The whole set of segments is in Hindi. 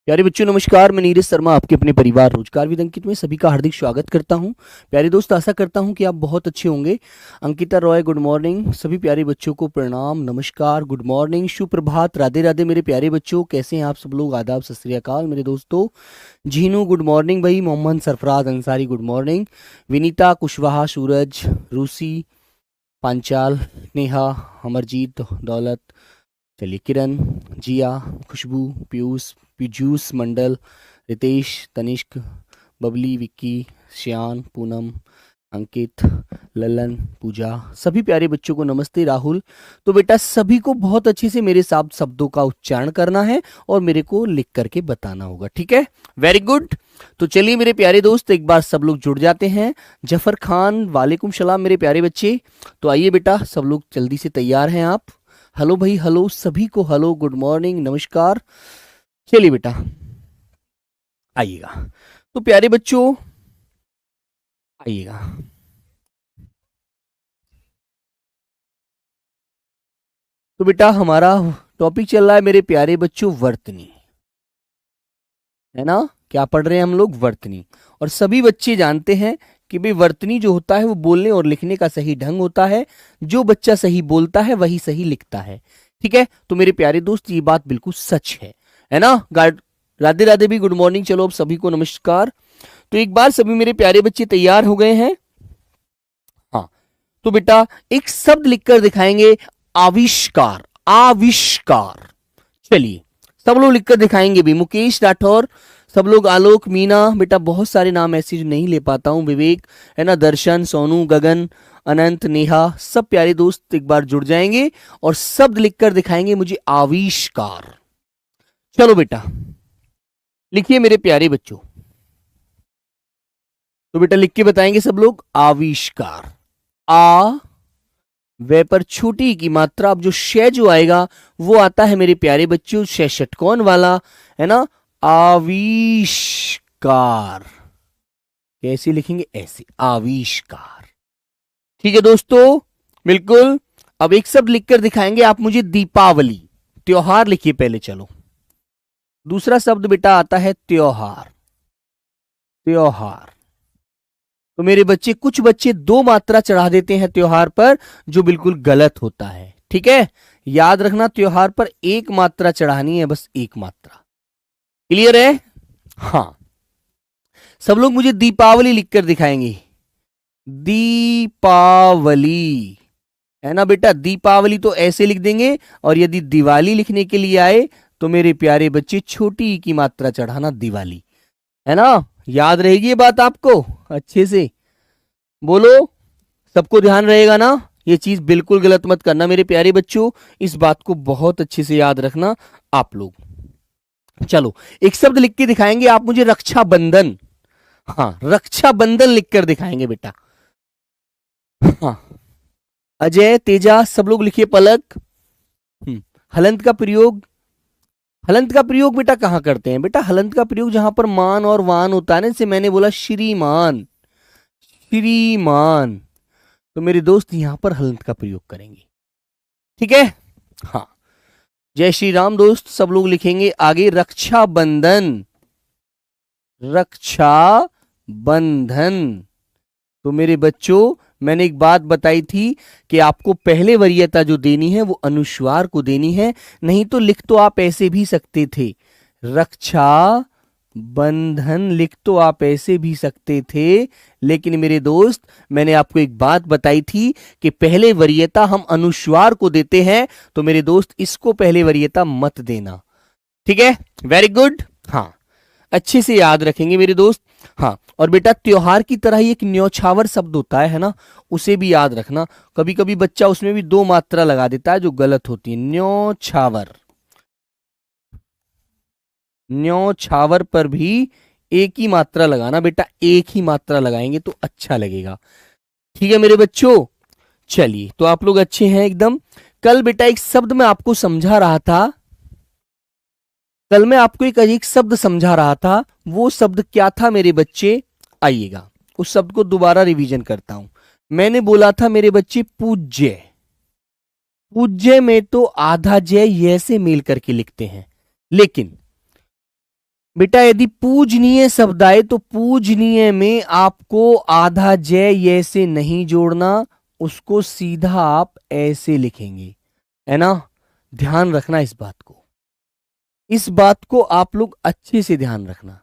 प्यारे बच्चों नमस्कार। मैं नीरज शर्मा आपके अपने परिवार रोजगार विद अंकित में सभी का हार्दिक स्वागत करता हूं। प्यारे दोस्त, आशा करता हूं कि आप बहुत अच्छे होंगे। Ankita Roy, good morning. सभी प्यारे बच्चों को प्रणाम, नमस्कार, गुड मॉर्निंग, सुप्रभात, राधे राधे। मेरे प्यारे बच्चों, कैसे हैं आप सब लोग? आदाब, सत श्री अकाल मेरे दोस्तों। जीनू गुड मॉर्निंग भाई। Mohammad Sarfaraz Ansari good morning. विनीता, कुशवाहा, सूरज, रूसी, पांचाल, नेहा, अमरजीत, दौलत, चलिए किरण, जिया, खुशबू, पीयूष, पीजूस मंडल, रितेश, तनिष्क, बबली, विक्की, श्यान, पूनम, अंकित, ललन, पूजा, सभी प्यारे बच्चों को नमस्ते। राहुल, तो बेटा सभी को बहुत अच्छे से मेरे साथ शब्दों का उच्चारण करना है और मेरे को लिख करके बताना होगा, ठीक है? Very good. तो चलिए मेरे प्यारे दोस्त, एक बार सब लोग जुड़ जाते हैं। जफर खान, वालेकुम सलाम मेरे प्यारे बच्चे। तो आइए बेटा, सब लोग जल्दी से तैयार हैं आप? हेलो भाई, हेलो सभी को, हेलो, गुड मॉर्निंग, नमस्कार। चलिए बेटा आइएगा। तो प्यारे बच्चों आइएगा। तो बेटा हमारा टॉपिक चल रहा है मेरे प्यारे बच्चों वर्तनी, है ना? क्या पढ़ रहे हैं हम लोग? वर्तनी। और सभी बच्चे जानते हैं कि भाई वर्तनी जो होता है वो बोलने और लिखने का सही ढंग होता है। जो बच्चा सही बोलता है वही सही लिखता है, ठीक है? तो मेरे प्यारे दोस्त ये बात बिल्कुल सच है ना? गार्ड, राधे राधे भी गुड मॉर्निंग। चलो अब सभी को नमस्कार। तो एक बार सभी मेरे प्यारे बच्चे तैयार हो गए हैं? हाँ, तो बेटा एक शब्द लिखकर दिखाएंगे, आविष्कार। आविष्कार। चलिए सब लोग लिखकर दिखाएंगे भी। मुकेश राठौर, सब लोग, आलोक, मीना, बेटा बहुत सारे नाम ऐसे जो नहीं ले पाता हूं, विवेक, है ना, दर्शन, सोनू, गगन, अनंत, नेहा, सब प्यारे दोस्त एक बार जुड़ जाएंगे और शब्द लिखकर दिखाएंगे मुझे, आविष्कार। चलो बेटा लिखिए मेरे प्यारे बच्चों। तो बेटा लिख के बताएंगे सब लोग, आविष्कार। आ वे पर छोटी की मात्रा, अब जो शे जो आएगा वो आता है मेरे प्यारे बच्चों शे षटकोण वाला, है ना? आविष्कार। कैसे लिखेंगे? ऐसे, आविष्कार। ठीक है दोस्तों, बिल्कुल। अब एक शब्द लिखकर दिखाएंगे आप मुझे, दीपावली। त्योहार लिखिए पहले। चलो दूसरा शब्द बेटा आता है त्योहार। त्योहार। तो मेरे बच्चे, कुछ बच्चे दो मात्रा चढ़ा देते हैं त्योहार पर, जो बिल्कुल गलत होता है, ठीक है? याद रखना, त्योहार पर एक मात्रा चढ़ानी है, बस एक मात्रा। क्लियर है? हाँ, सब लोग मुझे दीपावली लिखकर दिखाएंगे। दीपावली, है ना बेटा? दीपावली तो ऐसे लिख देंगे, और यदि दिवाली लिखने के लिए आए तो मेरे प्यारे बच्चे छोटी की मात्रा चढ़ाना, दिवाली, है ना? याद रहेगी ये बात आपको? अच्छे से बोलो, सबको ध्यान रहेगा ना? ये चीज बिल्कुल गलत मत करना मेरे प्यारे बच्चों, इस बात को बहुत अच्छे से याद रखना आप लोग। चलो एक शब्द लिख के दिखाएंगे आप मुझे, रक्षाबंधन। हाँ, रक्षाबंधन लिखकर दिखाएंगे बेटा। हाँ, अजय, तेजा, सब लोग लिखिए। पलक। हलंत का प्रयोग। हलंत का प्रयोग बेटा कहां करते हैं? बेटा हलंत का प्रयोग जहां पर मान और वान होता है ना, जैसे मैंने बोला श्रीमान, श्रीमान, तो मेरे दोस्त यहां पर हलंत का प्रयोग करेंगे, ठीक है? हाँ, जय श्री राम दोस्त, सब लोग लिखेंगे आगे, रक्षाबंधन। रक्षाबंधन। तो मेरे बच्चों मैंने एक बात बताई थी कि आपको पहले वरीयता जो देनी है वो अनुस्वार को देनी है, नहीं तो लिख तो आप ऐसे भी सकते थे, रक्षा बंधन लिख तो आप ऐसे भी सकते थे, लेकिन मेरे दोस्त मैंने आपको एक बात बताई थी कि पहले वरीयता हम अनुस्वार को देते हैं, तो मेरे दोस्त इसको पहले वरीयता मत देना, ठीक है? Very good. हाँ, अच्छे से याद रखेंगे मेरे दोस्त। हाँ, और बेटा त्योहार की तरह ही एक न्योछावर शब्द होता है ना, उसे भी याद रखना। कभी कभी बच्चा उसमें भी दो मात्रा लगा देता है जो गलत होती है। न्योछावर। न्योछावर पर भी एक ही मात्रा लगाना बेटा, एक ही मात्रा लगाएंगे तो अच्छा लगेगा, ठीक है मेरे बच्चों? चलिए, तो आप लोग अच्छे हैं एकदम। कल बेटा एक शब्द मैं आपको समझा रहा था, कल मैं आपको एक शब्द समझा रहा था, वो शब्द क्या था मेरे बच्चे? आइएगा उस शब्द को दोबारा रिवीजन करता हूं। मैंने बोला था मेरे बच्चे, पूज्य। पूज्य में तो आधा जय ये से मेल करके लिखते हैं, लेकिन बेटा यदि पूजनीय शब्द आए तो पूजनीय में आपको आधा जय ये से नहीं जोड़ना, उसको सीधा आप ऐसे लिखेंगे, है ना। ध्यान रखना इस बात को, इस बात को आप लोग अच्छे से ध्यान रखना।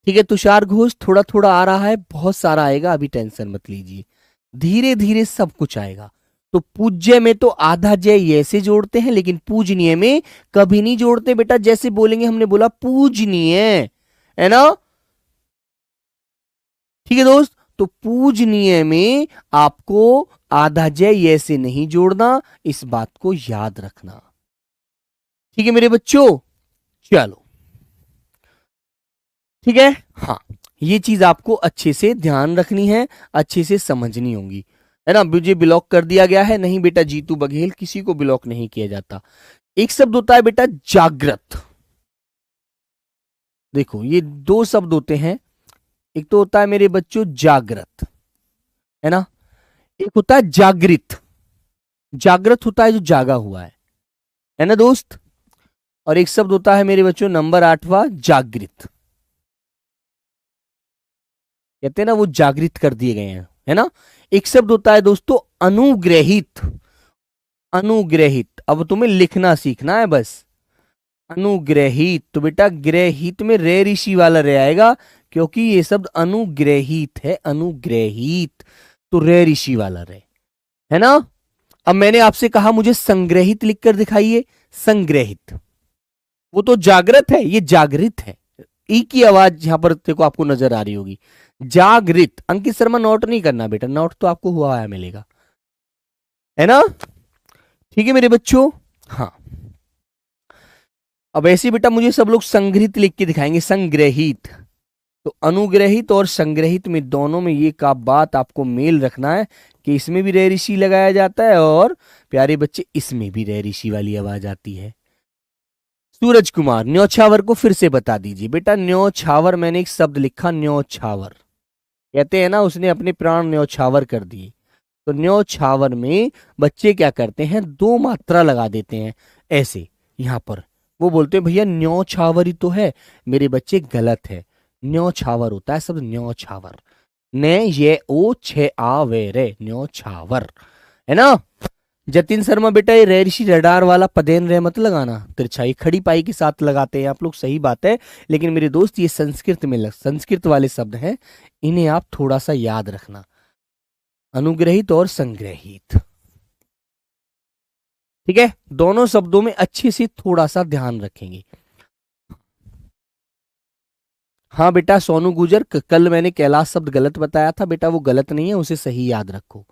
ठीक है, तुषार घोष थोड़ा थोड़ा आ रहा है, बहुत सारा आएगा, अभी टेंशन मत लीजिए, धीरे धीरे सब कुछ आएगा। तो पूज्य में तो आधा जय ये से जोड़ते हैं, लेकिन पूजनीय में कभी नहीं जोड़ते बेटा। जैसे बोलेंगे, हमने बोला पूजनीय, है ना। ठीक है दोस्त, तो पूजनीय में आपको आधा जय ये से नहीं जोड़ना, इस बात को याद रखना। ठीक है मेरे बच्चों, चलो ठीक है। हाँ, ये चीज आपको अच्छे से ध्यान रखनी है, अच्छे से समझनी होगी, है ना। मुझे ब्लॉक कर दिया गया है, नहीं बेटा जीतू बघेल, किसी को ब्लॉक नहीं किया जाता। एक शब्द होता है बेटा जागृत। देखो ये दो शब्द होते हैं, एक तो होता है मेरे बच्चों जागृत, है ना, एक होता है जागृत। जागृत होता है जो जागा हुआ है ना दोस्त। और एक शब्द होता है मेरे बच्चों नंबर 8वां जागृत, कहते हैं ना वो जागृत कर दिए गए हैं, है ना। एक शब्द होता है दोस्तों अनुग्रहित। अनुग्रहित, अब तुम्हें लिखना सीखना है बस। अनुग्रहित, तो बेटा ग्रहित में रे ऋषि वाला रे आएगा, क्योंकि ये शब्द अनुग्रहित है, अनुग्रहित तो रे ऋषि वाला रे, है ना। अब मैंने आपसे कहा मुझे संग्रहित लिखकर दिखाइए, संग्रहित, वो तो जागृत है, ये जागृत है। ई की आवाज यहां पर देखो आपको नजर आ रही होगी, जागृत। अंकित शर्मा नोट नहीं करना बेटा, नोट तो आपको हुआ है मिलेगा, है ना। ठीक है मेरे बच्चों, हाँ। अब ऐसे बेटा मुझे सब लोग संग्रहित लिख के दिखाएंगे, संग्रहित। तो अनुग्रहित और संग्रहित में दोनों में ये का बात आपको मेल रखना है कि इसमें भी रे ऋषि लगाया जाता है, और प्यारे बच्चे इसमें भी रे ऋषि वाली आवाज आती है। सूरज कुमार, न्योछावर को फिर से बता दीजिए बेटा। न्योछावर, मैंने एक शब्द लिखा न्योछावर, कहते हैं ना उसने अपने प्राण न्योछावर कर दिए। तो न्योछावर में बच्चे क्या करते हैं, दो मात्रा लगा देते हैं ऐसे यहां पर, वो बोलते हैं भैया न्योछावर ही तो है। मेरे बच्चे गलत है, न्योछावर होता है शब्द न्योछावर, ने ये ओ छे आ वे रे, न्योछावर, है ना। जतिन शर्मा बेटा ये रे ऋषि रडार वाला पदेन रे मत लगाना, तिरछाई खड़ी पाई के साथ लगाते हैं आप लोग, सही बात है। लेकिन मेरे दोस्त ये संस्कृत में संस्कृत वाले शब्द हैं, इन्हें आप थोड़ा सा याद रखना, अनुग्रहित और संग्रहित। ठीक है, दोनों शब्दों में अच्छे से थोड़ा सा ध्यान रखेंगे। हाँ बेटा सोनू गुजर, कल मैंने कैलाश शब्द गलत बताया था बेटा, वो गलत नहीं है, उसे सही याद रखो,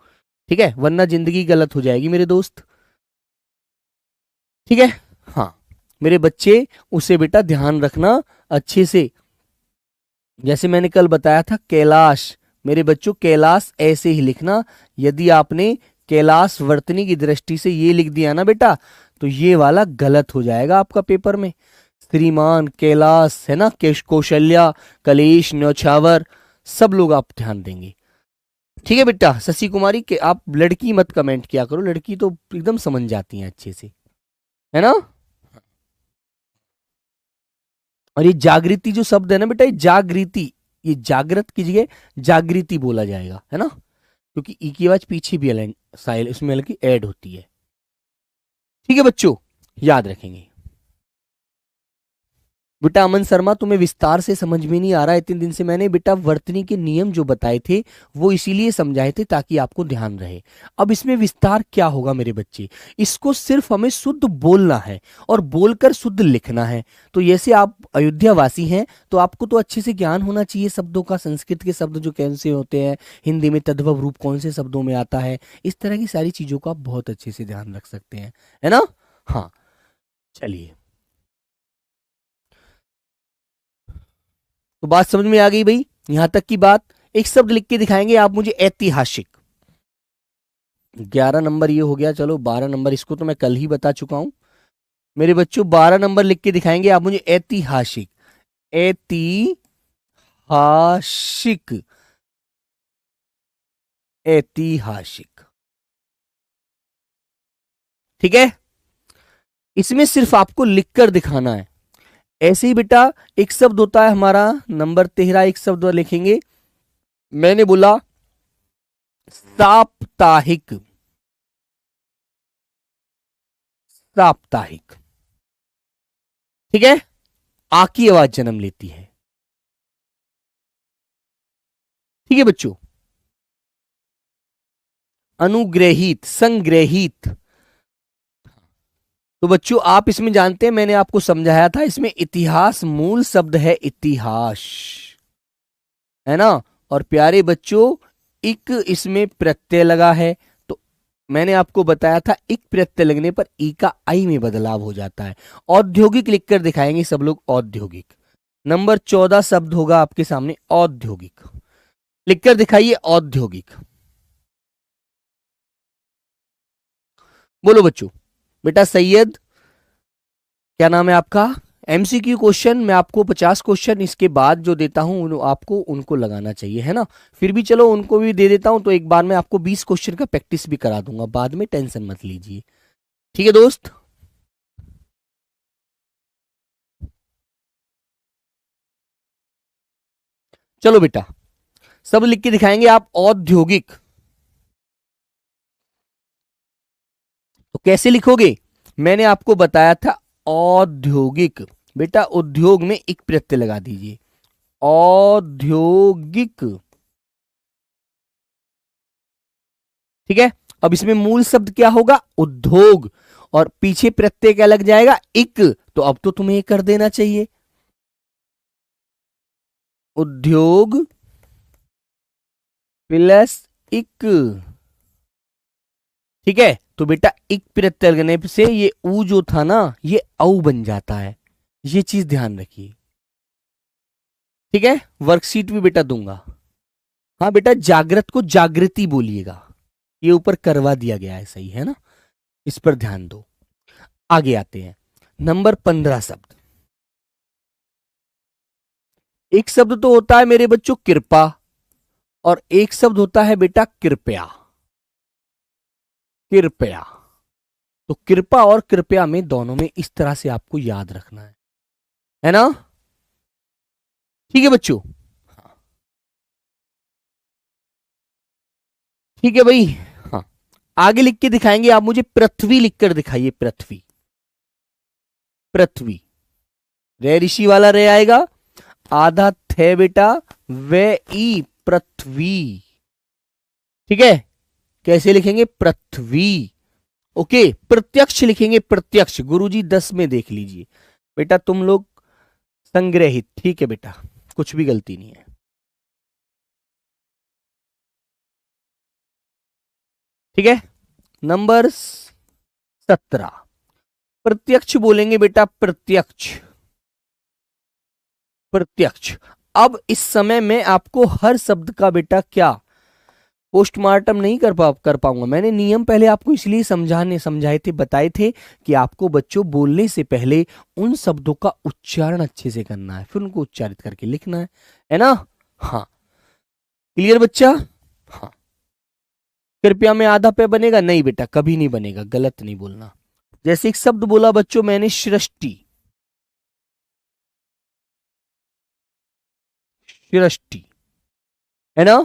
ठीक है, वरना जिंदगी गलत हो जाएगी मेरे दोस्त। ठीक है, हाँ मेरे बच्चे, उसे बेटा ध्यान रखना अच्छे से। जैसे मैंने कल बताया था कैलाश, मेरे बच्चों कैलाश ऐसे ही लिखना। यदि आपने कैलाश वर्तनी की दृष्टि से ये लिख दिया ना बेटा, तो ये वाला गलत हो जाएगा आपका पेपर में। श्रीमान, कैलाश, है ना, कौशल्या, कलेश, न्योछावर, सब लोग आप ध्यान देंगे। ठीक है बेटा। शशि कुमारी के आप लड़की मत कमेंट किया करो, लड़की तो एकदम समझ जाती हैं अच्छे से, है ना। और ये जागृति जो शब्द है ना बेटा, ये जागृति, ये जागृत की जगह जागृति बोला जाएगा, है ना, क्योंकि ई की आवाज पीछे भी अलाइन साइल इसमें हल्की ऐड होती है। ठीक है बच्चों, याद रखेंगे। बेटा अमन शर्मा, तुम्हें विस्तार से समझ में नहीं आ रहा है, इतने दिन से मैंने बेटा वर्तनी के नियम जो बताए थे वो इसीलिए समझाए थे ताकि आपको ध्यान रहे। अब इसमें विस्तार क्या होगा मेरे बच्चे, इसको सिर्फ हमें शुद्ध बोलना है और बोलकर शुद्ध लिखना है। तो जैसे आप अयोध्या वासी हैं तो आपको तो अच्छे से ज्ञान होना चाहिए शब्दों का, संस्कृत के शब्द जो कैसे होते हैं, हिंदी में तद्भव रूप कौन से शब्दों में आता है, इस तरह की सारी चीजों का आप बहुत अच्छे से ध्यान रख सकते हैं, है ना। हाँ चलिए, तो बात समझ में आ गई भाई, यहां तक की बात। एक शब्द लिख के दिखाएंगे आप मुझे, ऐतिहासिक। 11 नंबर ये हो गया, चलो 12 नंबर, इसको तो मैं कल ही बता चुका हूं मेरे बच्चों। 12 नंबर लिख के दिखाएंगे आप मुझे, ऐतिहासिक, ऐतिहासिक, ऐतिहासिक। ठीक है, इसमें सिर्फ आपको लिखकर दिखाना है, ऐसे ही बेटा एक शब्द होता है हमारा नंबर 13, एक शब्द लिखेंगे, मैंने बोला साप्ताहिक। साप्ताहिक, ठीक है, आ की आवाज जन्म लेती है। ठीक है बच्चों। अनुग्रहित, संग्रहित। तो बच्चों आप इसमें जानते हैं, मैंने आपको समझाया था, इसमें इतिहास मूल शब्द है, इतिहास, है ना। और प्यारे बच्चों इक इसमें प्रत्यय लगा है, तो मैंने आपको बताया था इक प्रत्यय लगने पर ई का आई में बदलाव हो जाता है। औद्योगिक लिखकर दिखाएंगे सब लोग, औद्योगिक। नंबर 14 शब्द होगा आपके सामने, औद्योगिक। लिखकर दिखाइए, औद्योगिक। बोलो बच्चों। बेटा सैयद, क्या नाम है आपका? एमसीक्यू क्वेश्चन, मैं आपको 50 क्वेश्चन इसके बाद जो देता हूं आपको उनको लगाना चाहिए, है ना। फिर भी चलो उनको भी दे देता हूं, तो एक बार मैं आपको 20 क्वेश्चन का प्रैक्टिस भी करा दूंगा बाद में, टेंशन मत लीजिए। ठीक है दोस्त। चलो बेटा सब लिख के दिखाएंगे आप, औद्योगिक। तो कैसे लिखोगे, मैंने आपको बताया था औद्योगिक। बेटा उद्योग में एक प्रत्यय लगा दीजिए, औद्योगिक। ठीक है। अब इसमें मूल शब्द क्या होगा, उद्योग, और पीछे प्रत्यय क्या लग जाएगा, इक। तो अब तो तुम्हें ये कर देना चाहिए, उद्योग प्लस इक। ठीक है। तो बेटा इक प्रत्यय लगने से ये ऊ जो था ना, ये औ बन जाता है, ये चीज ध्यान रखिए। ठीक है। वर्कशीट भी बेटा दूंगा। हाँ बेटा जागृत को जागृति बोलिएगा, ये ऊपर करवा दिया गया है, सही है ना, इस पर ध्यान दो। आगे आते हैं, नंबर 15 शब्द। एक शब्द तो होता है मेरे बच्चों कृपा, और एक शब्द होता है बेटा कृपया। कृपया, तो कृपा और कृपया में दोनों में इस तरह से आपको याद रखना है ना। ठीक है बच्चों। ठीक है भाई। हाँ, आगे लिख के दिखाएंगे आप, मुझे पृथ्वी लिखकर दिखाइए, पृथ्वी। पृथ्वी, रे ऋषि वाला रे आएगा, आधा थे बेटा, वे ई, पृथ्वी। ठीक है। कैसे लिखेंगे, पृथ्वी। ओके, प्रत्यक्ष लिखेंगे, प्रत्यक्ष, गुरुजी 10 में देख लीजिए। बेटा तुम लोग संग्रहित, ठीक है बेटा, कुछ भी गलती नहीं है। ठीक है। नंबर 17, प्रत्यक्ष बोलेंगे बेटा, प्रत्यक्ष। प्रत्यक्ष। अब इस समय में आपको हर शब्द का बेटा क्या पोस्टमार्टम नहीं कर पाऊंगा। मैंने नियम पहले आपको इसलिए समझाए थे, बताए थे कि आपको बच्चों बोलने से पहले उन शब्दों का उच्चारण अच्छे से करना है, फिर उनको उच्चारित करके लिखना है ना। हाँ, क्लियर बच्चा। हाँ, कृपया में आधा पे बनेगा, नहीं बेटा कभी नहीं बनेगा, गलत नहीं बोलना। जैसे एक शब्द बोला बच्चों मैंने, सृष्टि। सृष्टि, है ना।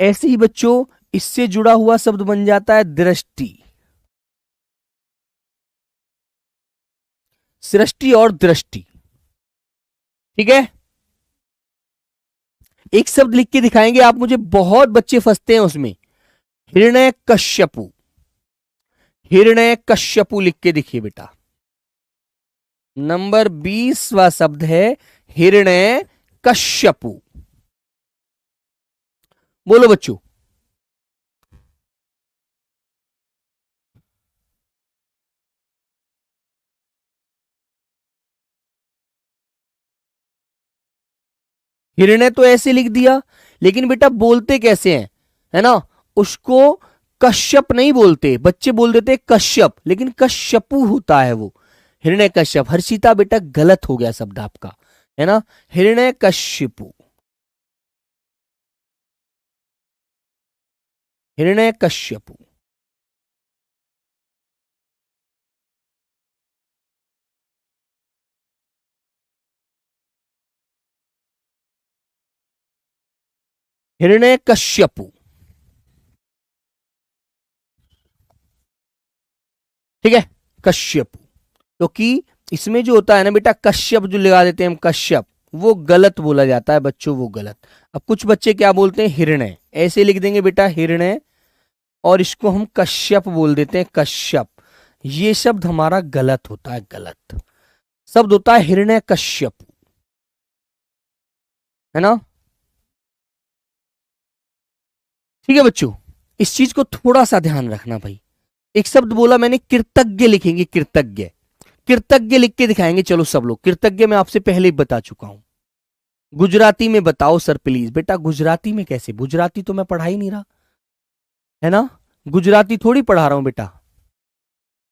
ऐसे ही बच्चों इससे जुड़ा हुआ शब्द बन जाता है दृष्टि। सृष्टि और दृष्टि। ठीक है। एक शब्द लिख के दिखाएंगे आप मुझे, बहुत बच्चे फंसते हैं उसमें, हिरण्य कश्यपु। हिरण्य कश्यपु लिख के दिखिए बेटा, नंबर 20वां शब्द है हिरण्य कश्यपु। बोलो बच्चों। हिरण्य तो ऐसे लिख दिया, लेकिन बेटा बोलते कैसे हैं, है ना। उसको कश्यप नहीं बोलते, बच्चे बोल देते कश्यप, लेकिन कश्यपु होता है वो, हिरण्य कश्यप। हर्षिता बेटा गलत हो गया शब्द आपका, है ना, हिरण्य कश्यपु। हिरण्य कश्यपु। हिरण्यकश्यपु। ठीक है, कश्यपु। क्योंकि इसमें जो होता है ना बेटा, कश्यप जो लगा देते हैं हम, कश्यप, वो गलत बोला जाता है बच्चों, वो गलत। अब कुछ बच्चे क्या बोलते हैं, हिरण्य, ऐसे लिख देंगे बेटा हिरण्य, और इसको हम कश्यप बोल देते हैं, कश्यप। ये शब्द हमारा गलत होता है, गलत शब्द होता है हिरण्य कश्यप, है ना। ठीक है बच्चों, इस चीज को थोड़ा सा ध्यान रखना भाई। एक शब्द बोला मैंने, कृतज्ञ लिखेंगे, कृतज्ञ, कृतज्ञ लिख के दिखाएंगे। चलो सब लोग, कृतज्ञ मैं आपसे पहले ही बता चुका हूं। गुजराती में बताओ सर प्लीज। बेटा गुजराती में कैसे, गुजराती तो मैं पढ़ा ही नहीं रहा, है ना, गुजराती थोड़ी पढ़ा रहा हूं बेटा।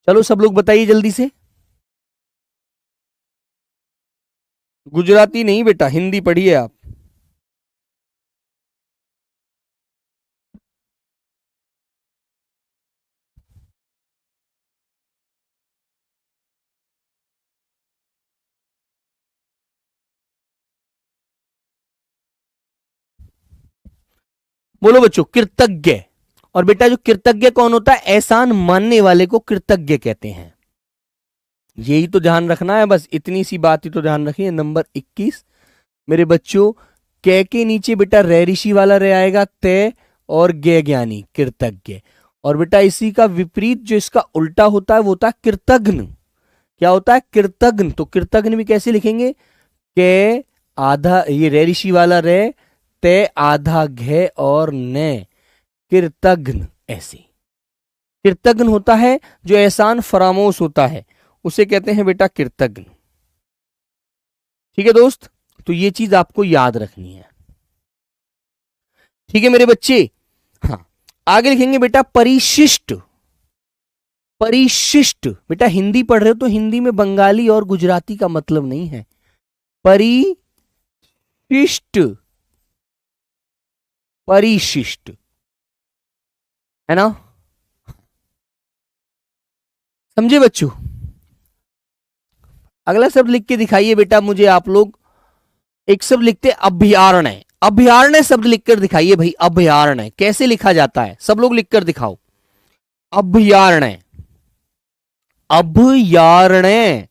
चलो सब लोग बताइए जल्दी से। गुजराती नहीं बेटा, हिंदी पढ़िए आप। बोलो बच्चों, कृतज्ञ। और बेटा जो कृतज्ञ कौन होता है, एहसान मानने वाले को कृतज्ञ कहते हैं। यही तो ध्यान रखना है, बस इतनी सी बात ही तो ध्यान रखिए। नंबर 21 मेरे बच्चों, कै के नीचे बेटा रे ऋषि वाला रे आएगा, तय और गे ज्ञानी, कृतज्ञ। और बेटा इसी का विपरीत जो इसका उल्टा होता है वो होता है कृतघ्न। क्या होता है, कृतघ्न। तो कृतघ्न भी कैसे लिखेंगे, के आधा ये रे ऋषि वाला रे, ते आधा घे और ने, कृतघ्न। ऐसे कृतघ्न होता है जो एहसान फरामोश होता है, उसे कहते हैं बेटा कृतघ्न। ठीक है दोस्त, तो ये चीज आपको याद रखनी है। ठीक है मेरे बच्चे। हाँ, आगे लिखेंगे बेटा परिशिष्ट। परिशिष्ट बेटा हिंदी पढ़ रहे हो तो हिंदी में बंगाली और गुजराती का मतलब नहीं है। परिशिष्ट, परिशिष्ट, है ना, समझे बच्चों। अगला शब्द लिख के दिखाइए बेटा मुझे आप लोग। एक शब्द लिखते अभयारण्य। अभयारण्य शब्द लिखकर दिखाइए भाई। अभयारण्य कैसे लिखा जाता है, सब लोग लिखकर दिखाओ। अभयारण्य, अभयारण्य।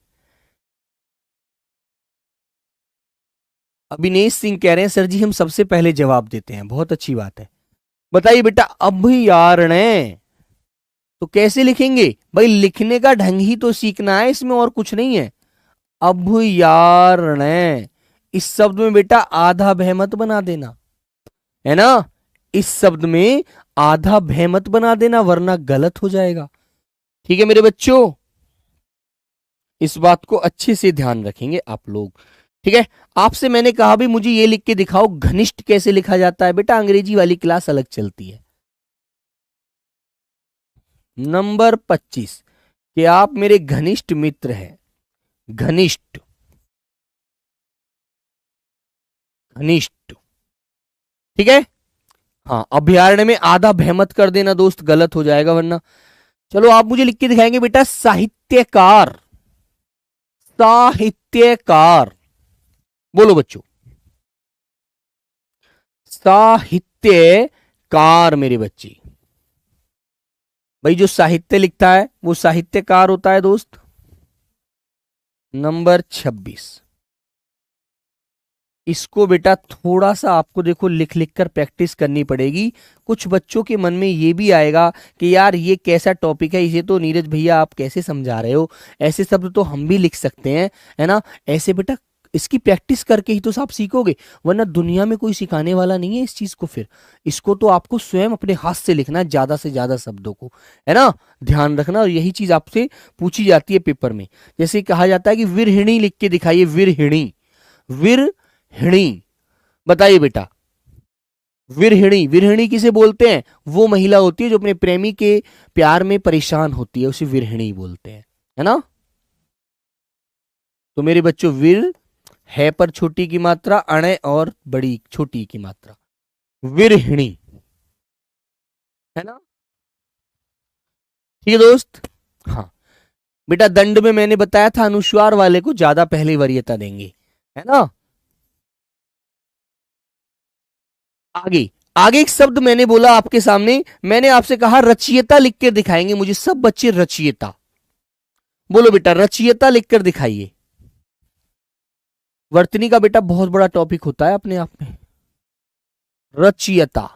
अभिनेश सिंह कह रहे हैं सर जी हम सबसे पहले जवाब देते हैं, बहुत अच्छी बात है। बताइए बेटा अभयारण्य तो कैसे लिखेंगे भाई, लिखने का ढंग ही तो सीखना है, इसमें और कुछ नहीं है। अभयारण्य, इस शब्द में बेटा आधा भय मत बना देना, है ना, इस शब्द में आधा भय मत बना देना वरना गलत हो जाएगा। ठीक है मेरे बच्चों, इस बात को अच्छे से ध्यान रखेंगे आप लोग। ठीक है, आपसे मैंने कहा भी मुझे ये लिख के दिखाओ घनिष्ठ कैसे लिखा जाता है। बेटा अंग्रेजी वाली क्लास अलग चलती है। नंबर 25 कि आप मेरे घनिष्ठ मित्र हैं। घनिष्ठ, घनिष्ठ। ठीक है, हाँ, अभयारण्य में आधा भय मत कर देना दोस्त, गलत हो जाएगा वरना। चलो आप मुझे लिख के दिखाएंगे बेटा साहित्यकार। साहित्यकार, बोलो बच्चों, साहित्यकार मेरे बच्चे। भाई जो साहित्य लिखता है वो साहित्यकार होता है दोस्त। नंबर 26, इसको बेटा थोड़ा सा आपको देखो लिख लिख कर प्रैक्टिस करनी पड़ेगी। कुछ बच्चों के मन में ये भी आएगा कि यार ये कैसा टॉपिक है, इसे तो नीरज भैया आप कैसे समझा रहे हो, ऐसे शब्द तो हम भी लिख सकते हैं, है ना। ऐसे बेटा इसकी प्रैक्टिस करके ही तो आप सीखोगे, वरना दुनिया में कोई सिखाने वाला नहीं है इस चीज को। फिर इसको तो आपको स्वयं अपने हाथ से लिखना है, ज्यादा से ज्यादा शब्दों को, है ना, ध्यान रखना। और यही चीज आपसे पूछी जाती है पेपर में। जैसे कहा जाता है कि विरहिणी लिख के दिखाइए, विरहिणी, विरहिणी। बताइए बेटा विरहिणी, विरहिणी किसे बोलते हैं, वो महिला होती है जो अपने प्रेमी के प्यार में परेशान होती है, उसे विरहिणी बोलते हैं, है ना। तो मेरे बच्चों विर है पर छोटी की मात्रा, अणे और बड़ी छोटी की मात्रा, विरहिणी, है ना। ठीक है दोस्त। हाँ बेटा दंड में मैंने बताया था अनुस्वार वाले को ज्यादा पहले वरीयता देंगे, है ना। आगे आगे एक शब्द मैंने बोला आपके सामने, मैंने आपसे कहा रचयिता लिख के दिखाएंगे मुझे सब बच्चे, रचयिता। बोलो बेटा रचयिता लिखकर दिखाइए। वर्तनी का बेटा बहुत बड़ा टॉपिक होता है अपने आप में। रचयिता,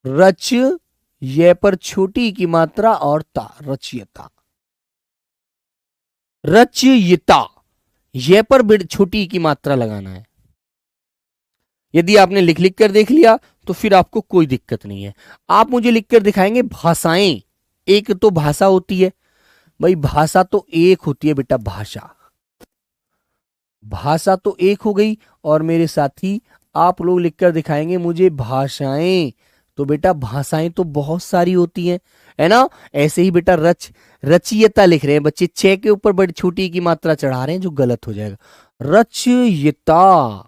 रच ये पर छोटी की मात्रा और ता, रचयिता। रचयिता ये पर छोटी की मात्रा लगाना है। यदि आपने लिख लिख कर देख लिया तो फिर आपको कोई दिक्कत नहीं है। आप मुझे लिखकर दिखाएंगे भाषाएं। एक तो भाषा होती है भाई, भाषा तो एक होती है बेटा, भाषा, भाषा तो एक हो गई। और मेरे साथी आप लोग लिखकर दिखाएंगे मुझे भाषाएं। तो बेटा भाषाएं तो बहुत सारी होती हैं, है ना। ऐसे ही बेटा रचयिता लिख रहे हैं बच्चे, चे के ऊपर बड़ी छोटी की मात्रा चढ़ा रहे हैं जो गलत हो जाएगा। रचयिता,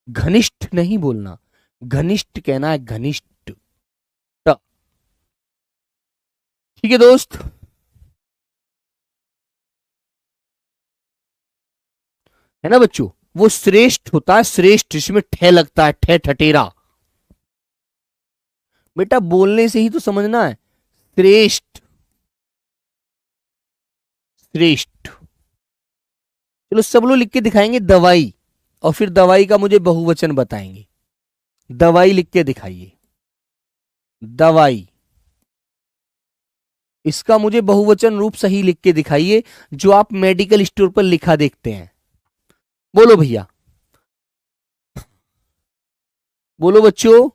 घनिष्ठ नहीं बोलना, घनिष्ठ कहना है, घनिष्ठ। ठीक है दोस्त, है ना बच्चों। वो श्रेष्ठ होता है, श्रेष्ठ, इसमें ठे लगता है, ठे ठटेरा। बेटा बोलने से ही तो समझना है, श्रेष्ठ, श्रेष्ठ। चलो सब लोग लिख के दिखाएंगे दवाई, और फिर दवाई का मुझे बहुवचन बताएंगे। दवाई लिख के दिखाइए, दवाई। इसका मुझे बहुवचन रूप सही लिख के दिखाइए जो आप मेडिकल स्टोर पर लिखा देखते हैं। बोलो भैया, बोलो बच्चों।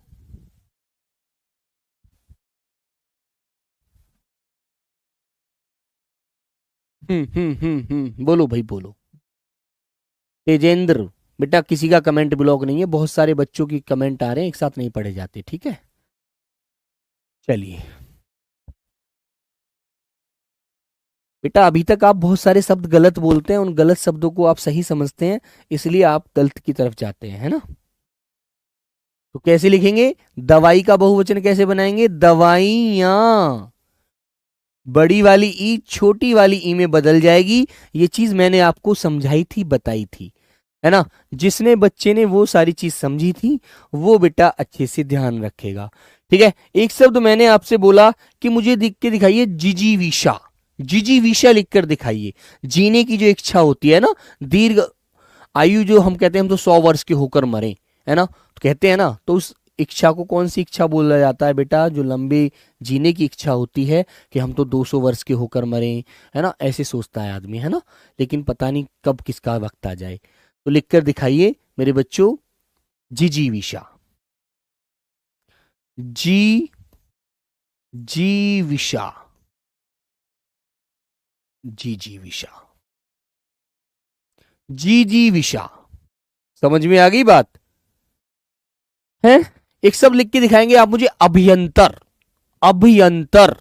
बोलो भाई बोलो। तेजेंद्र, बेटा किसी का कमेंट ब्लॉक नहीं है, बहुत सारे बच्चों की कमेंट आ रहे हैं, एक साथ नहीं पढ़े जाते, ठीक है। चलिए बेटा, अभी तक आप बहुत सारे शब्द गलत बोलते हैं, उन गलत शब्दों को आप सही समझते हैं, इसलिए आप गलत की तरफ जाते हैं, है ना। तो कैसे लिखेंगे, दवाई का बहुवचन कैसे बनाएंगे, दवाइयां। बड़ी वाली ई छोटी वाली ई में बदल जाएगी। ये चीज मैंने आपको समझाई थी, बताई थी, है ना। जिसने बच्चे ने वो सारी चीज समझी थी वो बेटा अच्छे से ध्यान रखेगा, ठीक है। एक शब्द मैंने आपसे बोला कि मुझे दिख के दिखाइए जिजीविषा, जिजीविषा लिखकर दिखाइए। जीने की जो इच्छा होती है ना, दीर्घ आयु, जो हम कहते हैं हम तो 100 वर्ष के होकर मरे, है ना, तो कहते हैं ना, तो उस इच्छा को कौन सी इच्छा बोला जाता है बेटा, जो लंबे जीने की इच्छा होती है कि हम तो 200 वर्ष के होकर मरे, है ना, ऐसे सोचता है आदमी, है ना। लेकिन पता नहीं कब किसका वक्त आ जाए। तो लिखकर दिखाइए मेरे बच्चों, जिजीविषा, जी जीविषा, जीजीविषा, जीजीविषा। समझ में आ गई बात है। एक शब्द लिख के दिखाएंगे आप मुझे, अभियंतर, अभियंतर,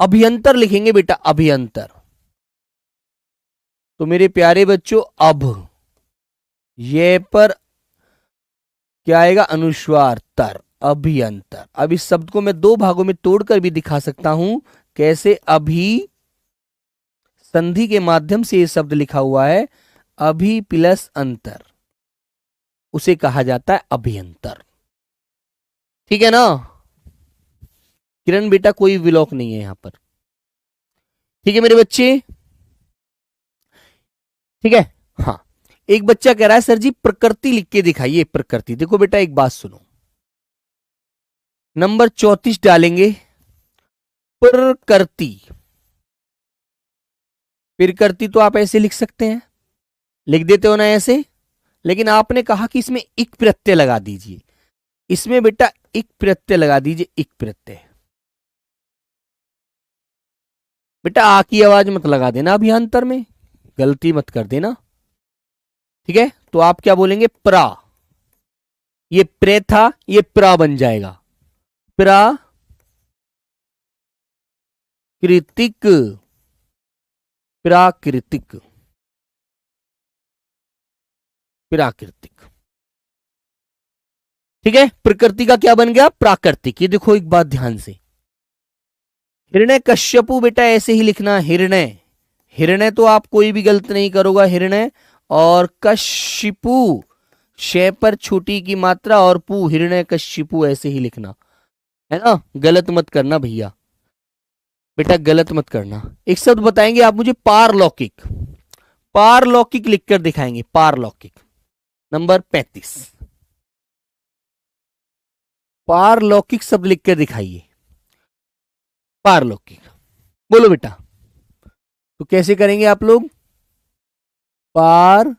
अभियंतर लिखेंगे बेटा, अभियंतर। तो मेरे प्यारे बच्चों, अब ये पर क्या आएगा, अनुस्वार तर, अभियंतर। अब इस शब्द को मैं 2 भागों में तोड़कर भी दिखा सकता हूं, कैसे, अभी संधि के माध्यम से ये शब्द लिखा हुआ है, अभी प्लस अंतर, उसे कहा जाता है अभियंतर, ठीक है ना। किरण बेटा कोई ब्लॉक नहीं है यहां पर, ठीक है मेरे बच्चे, ठीक है। हाँ, एक बच्चा कह रहा है सर जी प्रकृति लिख के दिखाइए, प्रकृति। देखो बेटा एक बात सुनो, नंबर 34 डालेंगे, प्रकृति। प्रकृति तो आप ऐसे लिख सकते हैं, लिख देते हो ना ऐसे, लेकिन आपने कहा कि इसमें इक प्रत्यय लगा दीजिए। इसमें बेटा इक प्रत्यय लगा दीजिए, इक प्रत्यय। बेटा आ की आवाज मत लगा देना अभियांतर में, गलती मत कर देना, ठीक है। तो आप क्या बोलेंगे, प्रा, ये प्रे था, ये प्रा बन जाएगा, प्राकृतिक, प्राकृतिक, प्राकृतिक, ठीक है। प्रकृति का क्या बन गया, प्राकृतिक। ये देखो एक बात ध्यान से, हिरण्य कश्यपु बेटा ऐसे ही लिखना, हिरण्य, हिरण्य तो आप कोई भी गलत नहीं करोगा, हिरण्य। और कश्यपु, शय पर छोटी की मात्रा और पू हिरण्यकशिपु ऐसे ही लिखना है ना, गलत मत करना भैया, बेटा गलत मत करना। एक शब्द बताएंगे आप मुझे, पारलौकिक। पारलौकिक लिखकर दिखाएंगे, पारलौकिक। नंबर 35, पारलौकिक शब्द लिखकर दिखाइए। पारलौकिक बोलो बेटा। तो कैसे करेंगे आप लोग? पारलौकिक,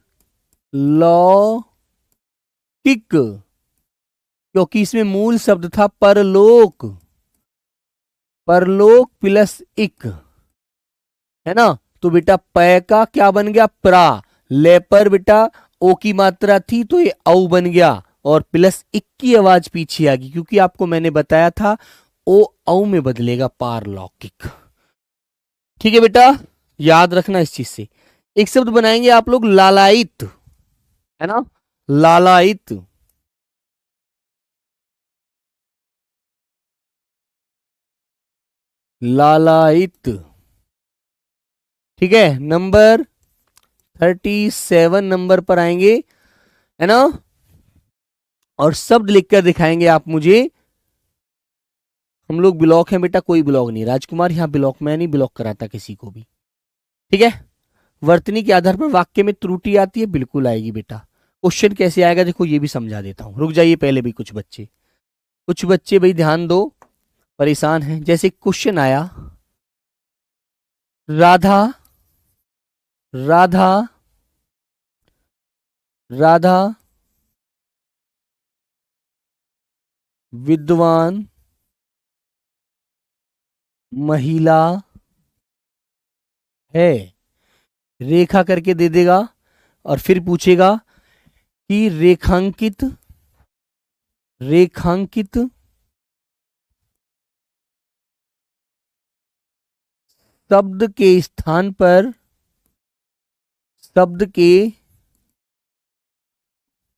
क्योंकि इसमें मूल शब्द था परलोक, परलोक प्लस इक, है ना। तो बेटा पै का क्या बन गया? प्रा। ले पर बेटा ओ की मात्रा थी तो ये औ बन गया, और प्लस इक की आवाज पीछे आ गई, क्योंकि आपको मैंने बताया था ओ औ में बदलेगा, पारलौकिक। ठीक है बेटा, याद रखना इस चीज से। एक शब्द बनाएंगे आप लोग, लालायित, है ना, लालायित। लालायित, ठीक है। नंबर 37 नंबर पर आएंगे, है ना, और शब्द लिखकर दिखाएंगे आप मुझे। हम लोग ब्लॉक हैं बेटा, कोई ब्लॉक नहीं राजकुमार, यहां ब्लॉक मैं नहीं ब्लॉक कराता किसी को भी, ठीक है। वर्तनी के आधार पर वाक्य में त्रुटि आती है, बिल्कुल आएगी बेटा। क्वेश्चन कैसे आएगा देखो, ये भी समझा देता हूं, रुक जाइए पहले भी। कुछ बच्चे भाई ध्यान दो, परेशान हैं। जैसे क्वेश्चन आया, राधा, राधा, राधा विद्वान महिला है, रेखा करके दे देगा, और फिर पूछेगा कि रेखांकित, रेखांकित शब्द के स्थान पर, शब्द के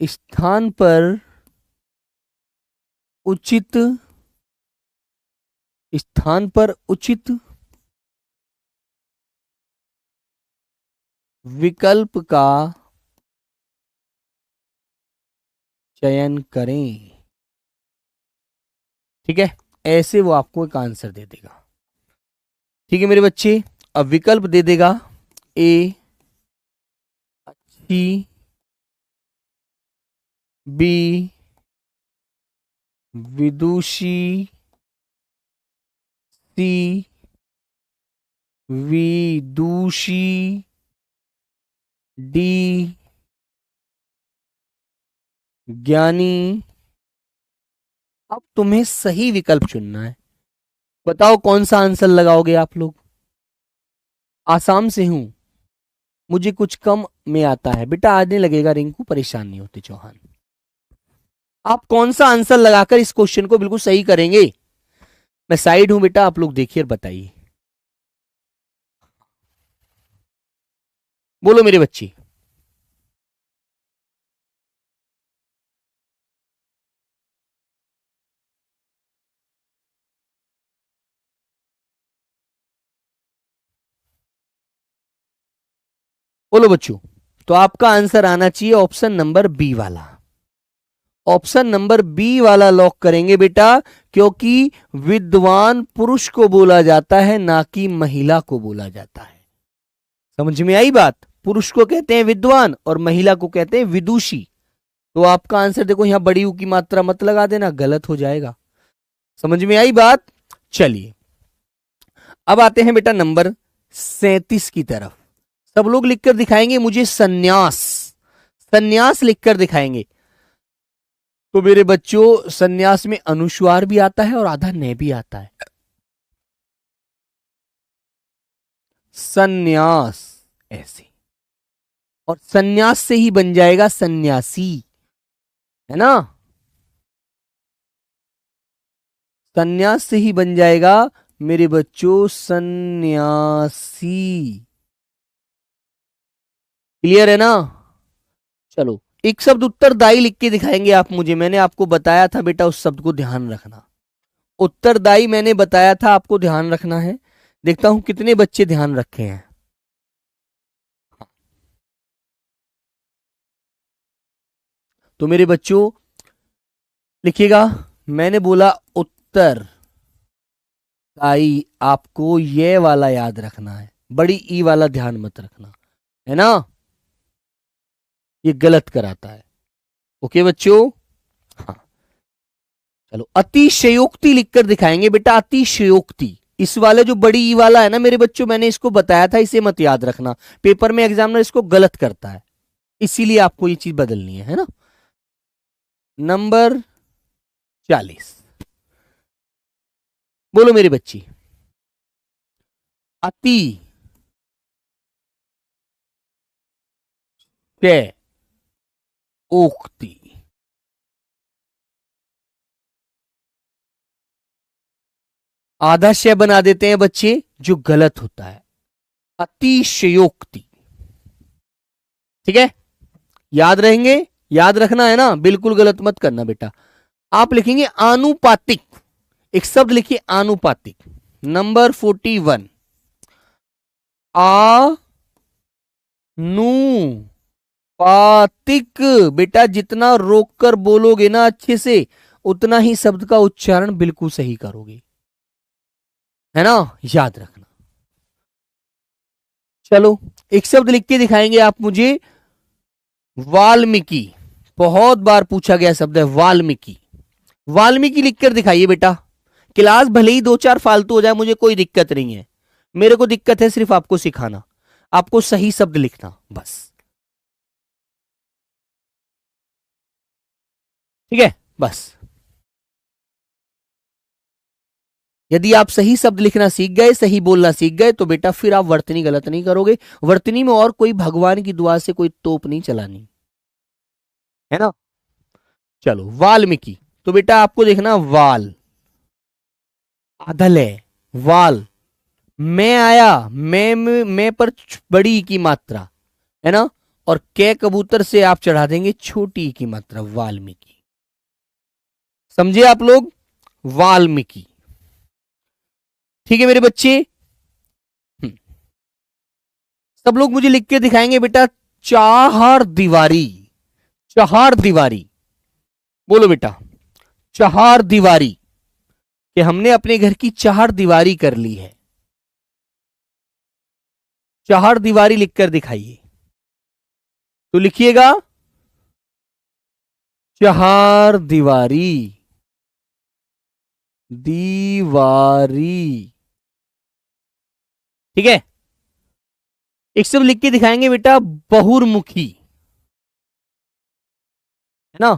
स्थान पर उचित, स्थान पर उचित विकल्प का चयन करें। ठीक है, ऐसे वो आपको एक आंसर दे देगा। ठीक है मेरे बच्चे, अब विकल्प दे देगा, ए अच्छी, बी विदुषी, सी विदुषी, डी ज्ञानी। अब तुम्हें सही विकल्प चुनना है, बताओ कौन सा आंसर लगाओगे आप लोग। आसाम से हूं, मुझे कुछ कम में आता है बेटा, आने लगेगा रिंकू, परेशान नहीं होते चौहान। आप कौन सा आंसर लगाकर इस क्वेश्चन को बिल्कुल सही करेंगे? मैं साइड हूं बेटा, आप लोग देखिए और बताइए, बोलो मेरे बच्चे। बोलो बच्चों। तो आपका आंसर आना चाहिए ऑप्शन नंबर बी वाला, ऑप्शन नंबर बी वाला लॉक करेंगे बेटा, क्योंकि विद्वान पुरुष को बोला जाता है, ना कि महिला को बोला जाता है। समझ में आई बात? पुरुष को कहते हैं विद्वान और महिला को कहते हैं विदुषी। तो आपका आंसर देखो, यहां बड़ी ऊ की मात्रा मत लगा देना, गलत हो जाएगा। समझ में आई बात? चलिए अब आते हैं बेटा नंबर 37 की तरफ। सब लोग लिखकर दिखाएंगे मुझे, सन्यास, सन्यास लिखकर दिखाएंगे। तो मेरे बच्चों, सन्यास में अनुस्वार भी आता है और आधा न भी आता है। सन्यास ऐसे, और सन्यास से ही बन जाएगा सन्यासी, है ना, सन्यास से ही बन जाएगा मेरे बच्चों सन्यासी। क्लियर है ना? चलो एक शब्द उत्तरदायी लिख के दिखाएंगे आप मुझे। मैंने आपको बताया था बेटा, उस शब्द को ध्यान रखना। उत्तरदायी मैंने बताया था, आपको ध्यान रखना है। देखता हूं कितने बच्चे ध्यान रखे हैं। तो मेरे बच्चों लिखिएगा, मैंने बोला उत्तर काई, आपको ये वाला याद रखना है, बड़ी ई वाला ध्यान मत रखना, है ना, ये गलत कराता है। ओके बच्चों, हाँ चलो अतिशयोक्ति लिखकर दिखाएंगे बेटा, अतिशयोक्ति। इस वाले जो बड़ी ई वाला है ना मेरे बच्चों, मैंने इसको बताया था, इसे मत याद रखना, पेपर में एग्जामिनर इसको गलत करता है, इसीलिए आपको ये चीज बदलनी है ना। नंबर 40, बोलो मेरी बच्ची। अति उक्ति, आधा शय बना देते हैं बच्चे, जो गलत होता है, अतिशयोक्ति। ठीक है, याद रहेंगे, याद रखना है ना, बिल्कुल गलत मत करना बेटा। आप लिखेंगे आनुपातिक, एक शब्द लिखिए आनुपातिक। नंबर 41, आनुपातिक। बेटा जितना रोककर बोलोगे ना अच्छे से, उतना ही शब्द का उच्चारण बिल्कुल सही करोगे, है ना, याद रखना। चलो एक शब्द लिख के दिखाएंगे आप मुझे, वाल्मीकि। बहुत बार पूछा गया शब्द है वाल्मीकि। वाल्मीकि लिखकर दिखाइए बेटा। क्लास भले ही 2-4 फालतू हो जाए, मुझे कोई दिक्कत नहीं है, मेरे को दिक्कत है सिर्फ आपको सिखाना, आपको सही शब्द लिखना बस। ठीक है, बस यदि आप सही शब्द लिखना सीख गए, सही बोलना सीख गए, तो बेटा फिर आप वर्तनी गलत नहीं करोगे। वर्तनी में और कोई भगवान की दुआ से कोई तोप नहीं चलानी, है ना। चलो वाल्मीकि, तो बेटा आपको देखना वाल, आधल है, वाल, मैं आया, मैं पर बड़ी ई की मात्रा, है ना, और कै कबूतर से आप चढ़ा देंगे छोटी ई की मात्रा, वाल्मीकि। समझे आप लोग, वाल्मीकि। ठीक है मेरे बच्चे, सब लोग मुझे लिख के दिखाएंगे बेटा, चार दीवारी। चार दीवारी, बोलो बेटा, चार दीवारी, कि हमने अपने घर की चार दीवारी कर ली है। चार दीवारी लिखकर दिखाइए, तो लिखिएगा चार दीवारी, दीवारी। ठीक है, एक शब्द लिख के दिखाएंगे बेटा, बहुर्मुखी, है ना,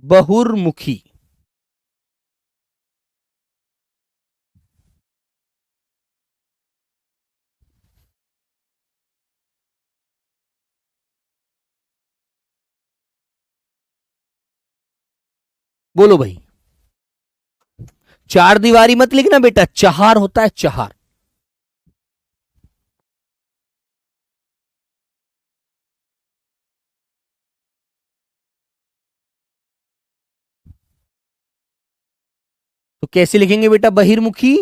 बहुर्मुखी। बोलो भाई, चार दीवारी मत लिखना बेटा, चार होता है, चार। तो कैसे लिखेंगे बेटा बहिर्मुखी,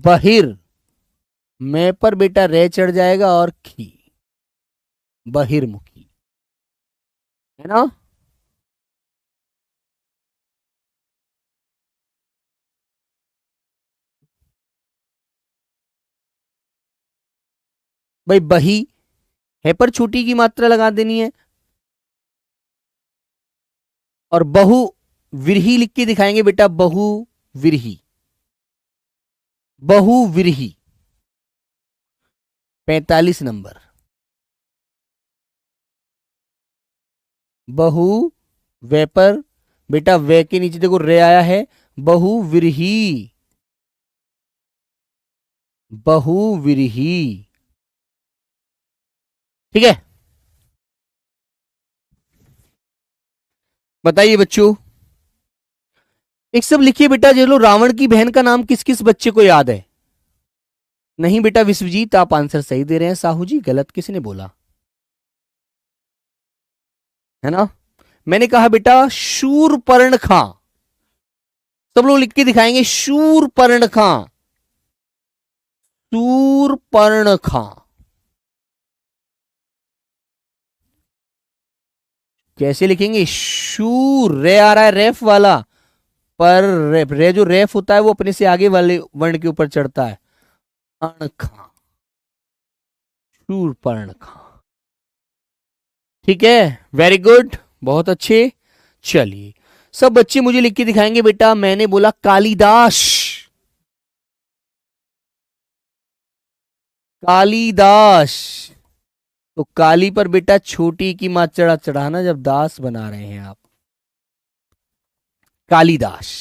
बहिर, मैं पर बेटा रे चढ़ जाएगा और खी, बहिर्मुखी, है ना। भाई बही है पर छोटी की मात्रा लगा देनी है, और बहु विरही लिख के दिखाएंगे बेटा, बहु विरही, बहु विरही। 45 नंबर, बहु वे पर बेटा वे के नीचे देखो रे आया है, बहु विरही, बहु विरही। ठीक है, बताइए बच्चों, एक सब लिखिए बेटा, जो लो रावण की बहन का नाम किस किस बच्चे को याद है। नहीं बेटा विश्वजीत, आप आंसर सही दे रहे हैं, साहू जी गलत किसने बोला, है ना। मैंने कहा बेटा शूरपर्णखा, सब लोग लिख के दिखाएंगे शूरपर्णखा, शूरपर्णखा। कैसे लिखेंगे? शूर, रे आ रहा है रेफ वाला, पर रे जो रेफ होता है वो अपने से आगे वाले वर्ण के ऊपर चढ़ता है। अणखा, शूरपर्णखा। ठीक है, वेरी गुड, बहुत अच्छे। चलिए सब बच्चे मुझे लिख के दिखाएंगे बेटा, मैंने बोला कालिदास, कालिदास। तो काली पर बेटा छोटी की मात्रा चढ़ाना जब दास बना रहे हैं आप, कालिदास।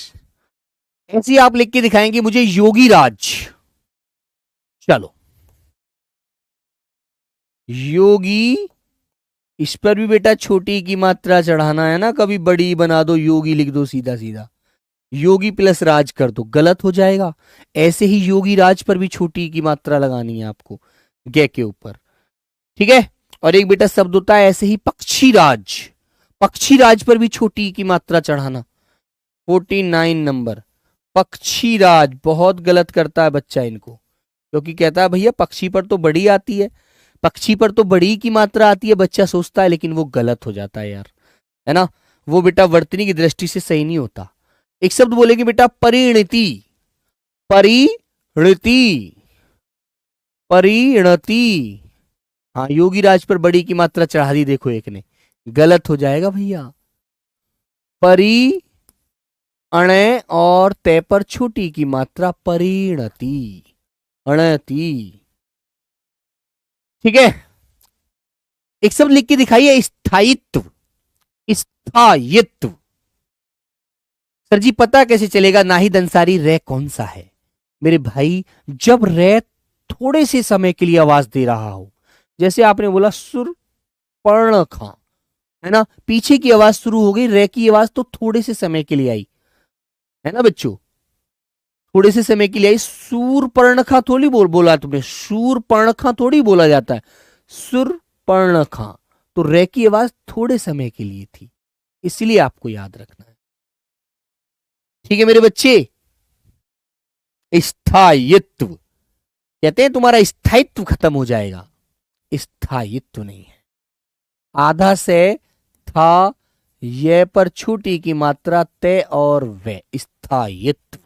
ऐसे आप लिख के दिखाएंगे मुझे योगीराज। चलो योगी, इस पर भी बेटा छोटी की मात्रा चढ़ाना है ना, कभी बड़ी बना दो, योगी लिख दो सीधा सीधा, योगी प्लस राज कर दो, गलत हो जाएगा। ऐसे ही योगी राज पर भी छोटी की मात्रा लगानी है आपको गे के ऊपर, ठीक है। और एक बेटा शब्द होता है ऐसे ही पक्षी राज, पक्षी राज पर भी छोटी की मात्रा चढ़ाना। 49 नंबर, पक्षी राज। बहुत गलत करता है बच्चा इनको, क्योंकि कहता है भैया पक्षी पर तो बड़ी आती है, पक्षी पर तो बड़ी की मात्रा आती है, बच्चा सोचता है, लेकिन वो गलत हो जाता है यार, है ना। वो बेटा वर्तनी की दृष्टि से सही नहीं होता। एक शब्द बोलेंगे बेटा परिणति, परिणति, परिणति। हाँ, योगी राज पर बड़ी की मात्रा चढ़ा दी, देखो एक ने, गलत हो जाएगा भैया। परि, अणे और ते पर छोटी की मात्रा, परिणति, अणति। ठीक है, एक शब्द लिख के दिखाइए, स्थायित्व, स्थायित्व। सर जी पता कैसे चलेगा? नाहिद अंसारी, रे कौन सा है? मेरे भाई जब रे थोड़े से समय के लिए आवाज दे रहा हो, जैसे आपने बोला सुर पर्ण खा, है ना, पीछे की आवाज शुरू हो गई, रे की आवाज तो थोड़े से समय के लिए आई, है ना बच्चों, थोड़े से समय के लिए आई। सूर पर्णखा थोड़ी बोला तुमने, सूर पर्णखा थोड़ी बोला जाता है, सुर पर्णखा। तो रे की आवाज थोड़े समय के लिए थी, इसलिए आपको याद रखना है। ठीक है मेरे बच्चे, स्थायित्व कहते हैं तुम्हारा स्थायित्व खत्म हो जाएगा, स्थायित्व नहीं है। आधा से था, ये पर छोटी की मात्रा ते और वे, स्थायित्व।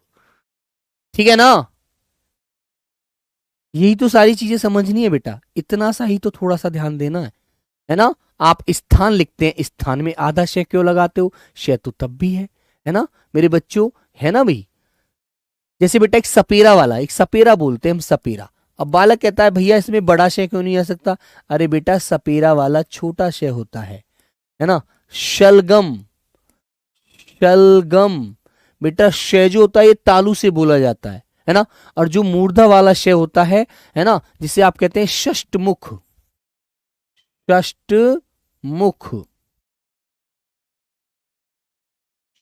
ठीक है ना, यही तो सारी चीजें समझनी है बेटा, इतना सा ही तो थोड़ा सा ध्यान देना है ना। आप स्थान लिखते हैं, स्थान में आधा शय क्यों लगाते हो? शय तो तब भी है ना मेरे बच्चों, है ना भाई। जैसे बेटा एक सपेरा वाला, एक सपेरा बोलते हैं हम, सपेरा। अब बालक कहता है भैया इसमें बड़ा शय क्यों नहीं आ सकता? अरे बेटा सपेरा वाला छोटा शय होता है ना। शलगम, शलगम बेटा शय जो होता है ये तालु से बोला जाता है ना। और जो मूर्धा वाला शय होता है ना, जिसे आप कहते हैं षष्टमुख, षष्टमुख,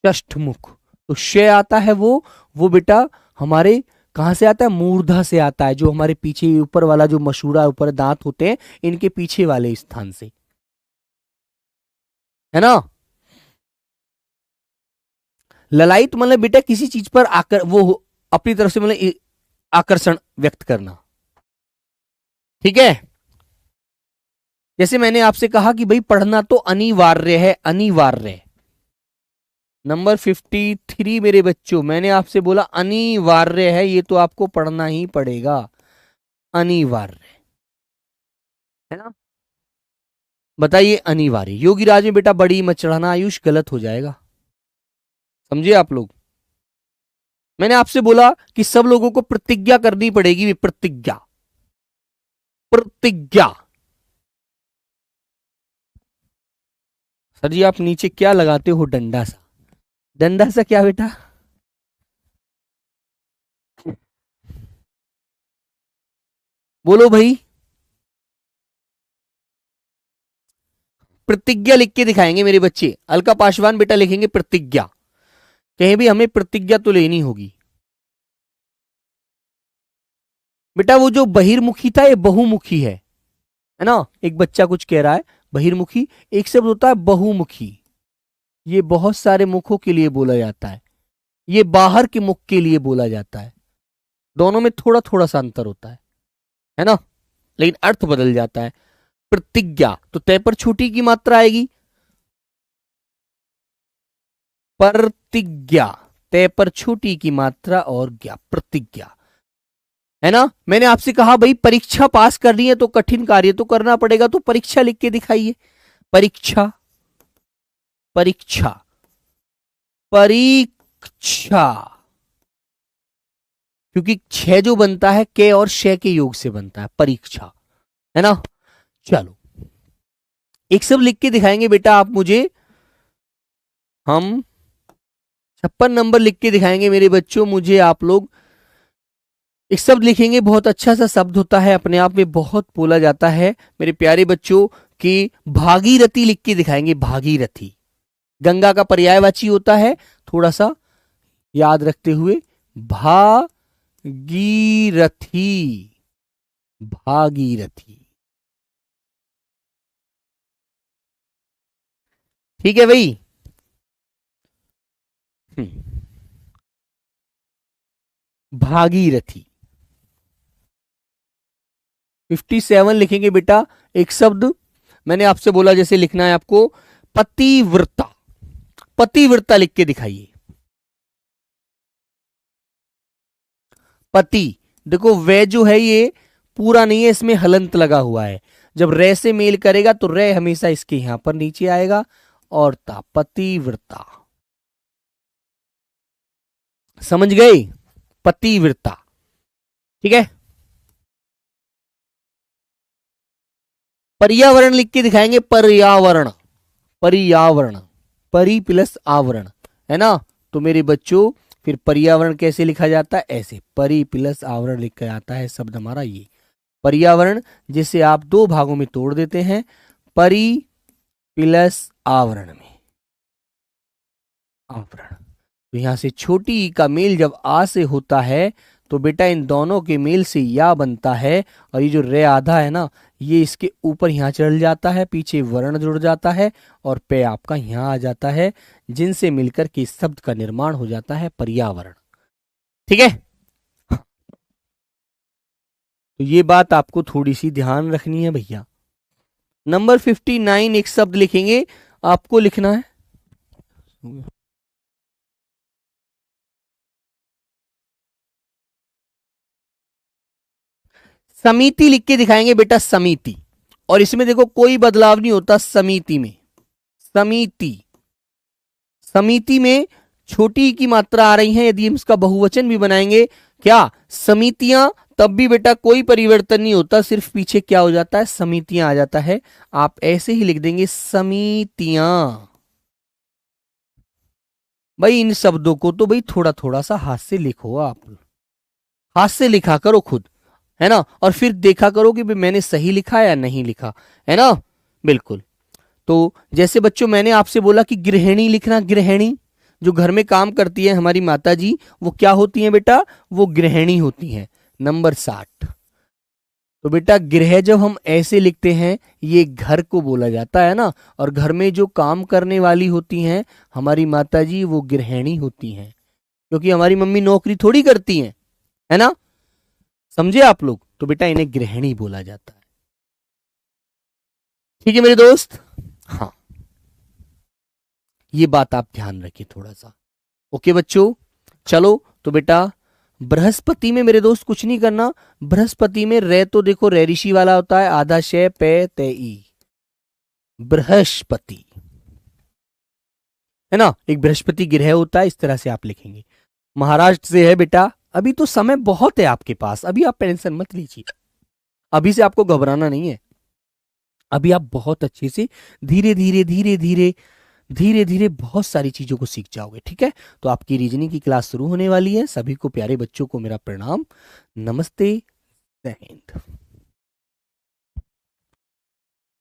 षष्ठमुख। तो शय आता है वो बेटा हमारे कहां से आता है? मूर्धा से आता है, जो हमारे पीछे ऊपर वाला जो मशूरा ऊपर दांत होते हैं, इनके पीछे वाले स्थान से, है ना। ललायत मतलब बेटा किसी चीज पर आकर वो अपनी तरफ से मतलब आकर्षण व्यक्त करना, ठीक है। जैसे मैंने आपसे कहा कि भाई पढ़ना तो अनिवार्य है, अनिवार्य। नंबर 53 मेरे बच्चों, मैंने आपसे बोला अनिवार्य है, ये तो आपको पढ़ना ही पड़ेगा, अनिवार्य, है ना। बताइए अनिवार्य। योगीराज में बेटा बड़ी मत चढ़ाना आयुष, गलत हो जाएगा, समझिए आप लोग। मैंने आपसे बोला कि सब लोगों को प्रतिज्ञा करनी पड़ेगी, प्रतिज्ञा, प्रतिज्ञा। सर जी आप नीचे क्या लगाते हो? डंडा सा, डंडा सा क्या बेटा? बोलो भाई। प्रतिज्ञा लिख के दिखाएंगे मेरे बच्चे, अलका पासवान बेटा लिखेंगे प्रतिज्ञा, कहीं भी हमें प्रतिज्ञा तो लेनी होगी बेटा। वो जो बहिर्मुखी था ये बहुमुखी है ना। एक बच्चा कुछ कह रहा है बहिर्मुखी, एक शब्द होता है बहुमुखी, ये बहुत सारे मुखों के लिए बोला जाता है, ये बाहर के मुख के लिए बोला जाता है। दोनों में थोड़ा थोड़ा सा अंतर होता है ना, लेकिन अर्थ बदल जाता है। प्रतिज्ञा तो तय पर छोटी की मात्रा आएगी, प्रतिज्ञा तय पर छोटी की मात्रा और ज्ञा, प्रतिज्ञा, है ना। मैंने आपसे कहा भाई परीक्षा पास करनी है तो कठिन कार्य तो करना पड़ेगा, तो परीक्षा लिख के दिखाइए। परीक्षा, परीक्षा, परीक्षा, क्योंकि छह जो बनता है के और शे के योग से बनता है परीक्षा, है ना। चलो एक सब लिख के दिखाएंगे बेटा आप मुझे, हम 56 नंबर लिख के दिखाएंगे मेरे बच्चों मुझे। आप लोग एक शब्द लिखेंगे, बहुत अच्छा सा शब्द होता है, अपने आप में बहुत बोला जाता है मेरे प्यारे बच्चों कि भागीरथी लिख के दिखाएंगे। भागीरथी गंगा का पर्यायवाची होता है, थोड़ा सा याद रखते हुए। भागीरथी, भागीरथी, ठीक है भाई। भागीरथी 57 लिखेंगे बेटा। एक शब्द मैंने आपसे बोला जैसे लिखना है आपको, पतिव्रता, पतिव्रता लिख के दिखाइए। पति, देखो वे जो है ये पूरा नहीं है, इसमें हलंत लगा हुआ है। जब रे से मेल करेगा तो रे हमेशा इसके यहां पर नीचे आएगा, और ता, पतिव्रता, समझ गए, पतिव्रता, ठीक है। पर्यावरण लिख के दिखाएंगे, पर्यावरण, पर्यावरण, परि प्लस आवरण, है ना। तो मेरे बच्चों फिर पर्यावरण कैसे लिखा जाता है, ऐसे परि प्लस आवरण लिखा जाता है शब्द हमारा ये पर्यावरण, जिसे आप दो भागों में तोड़ देते हैं, परि प्लस आवरण में, आवरण। तो यहां से छोटी ई का मेल जब आ से होता है तो बेटा इन दोनों के मेल से या बनता है, और ये जो रे आधा है ना ये इसके ऊपर यहां चढ़ जाता है, पीछे वर्ण जुड़ जाता है और पे आपका यहां आ जाता है, जिनसे मिलकर के इस शब्द का निर्माण हो जाता है पर्यावरण, ठीक है। तो ये बात आपको थोड़ी सी ध्यान रखनी है भैया। नंबर 59 एक शब्द लिखेंगे, आपको लिखना है समिति लिख के दिखाएंगे बेटा, समिति। और इसमें देखो कोई बदलाव नहीं होता समिति में, समिति, समिति में छोटी की मात्रा आ रही है। यदि हम इसका बहुवचन भी बनाएंगे क्या, समितियां, तब भी बेटा कोई परिवर्तन नहीं होता, सिर्फ पीछे क्या हो जाता है, समितियां आ जाता है। आप ऐसे ही लिख देंगे समितियां। भाई इन शब्दों को तो भाई थोड़ा थोड़ा सा हाथ से लिखो, आप हाथ से लिखा करो खुद, है ना, और फिर देखा करो कि मैंने सही लिखा या नहीं लिखा, है ना। बिल्कुल। तो जैसे बच्चों मैंने आपसे बोला कि गृहिणी लिखना, गृहिणी जो घर में काम करती है हमारी माता जी, वो क्या होती हैं बेटा, वो गृहिणी होती हैं। नंबर 60। तो बेटा गृह जब हम ऐसे लिखते हैं ये घर को बोला जाता है ना, और घर में जो काम करने वाली होती हैं हमारी माता जी वो गृहिणी होती हैं, क्योंकि हमारी मम्मी नौकरी थोड़ी करती हैं, है ना, समझे आप लोग। तो बेटा इन्हें गृहिणी बोला जाता है, ठीक है मेरे दोस्त। हाँ ये बात आप ध्यान रखिए थोड़ा सा, ओके बच्चों। चलो तो बेटा बृहस्पति में मेरे दोस्त कुछ नहीं करना, बृहस्पति में रे तो देखो रे ऋषि वाला होता है, आधा शे पे ते ई, बृहस्पति, है ना, एक बृहस्पति ग्रह होता है, इस तरह से आप लिखेंगे। महाराष्ट्र से है बेटा, अभी तो समय बहुत है आपके पास, अभी आप टेंशन मत लीजिए, अभी से आपको घबराना नहीं है, अभी आप बहुत अच्छे से धीरे धीरे धीरे धीरे धीरे धीरे बहुत सारी चीजों को सीख जाओगे, ठीक है। तो आपकी रीजनिंग की क्लास शुरू होने वाली है, सभी को प्यारे बच्चों को मेरा प्रणाम, नमस्ते, जय हिंद।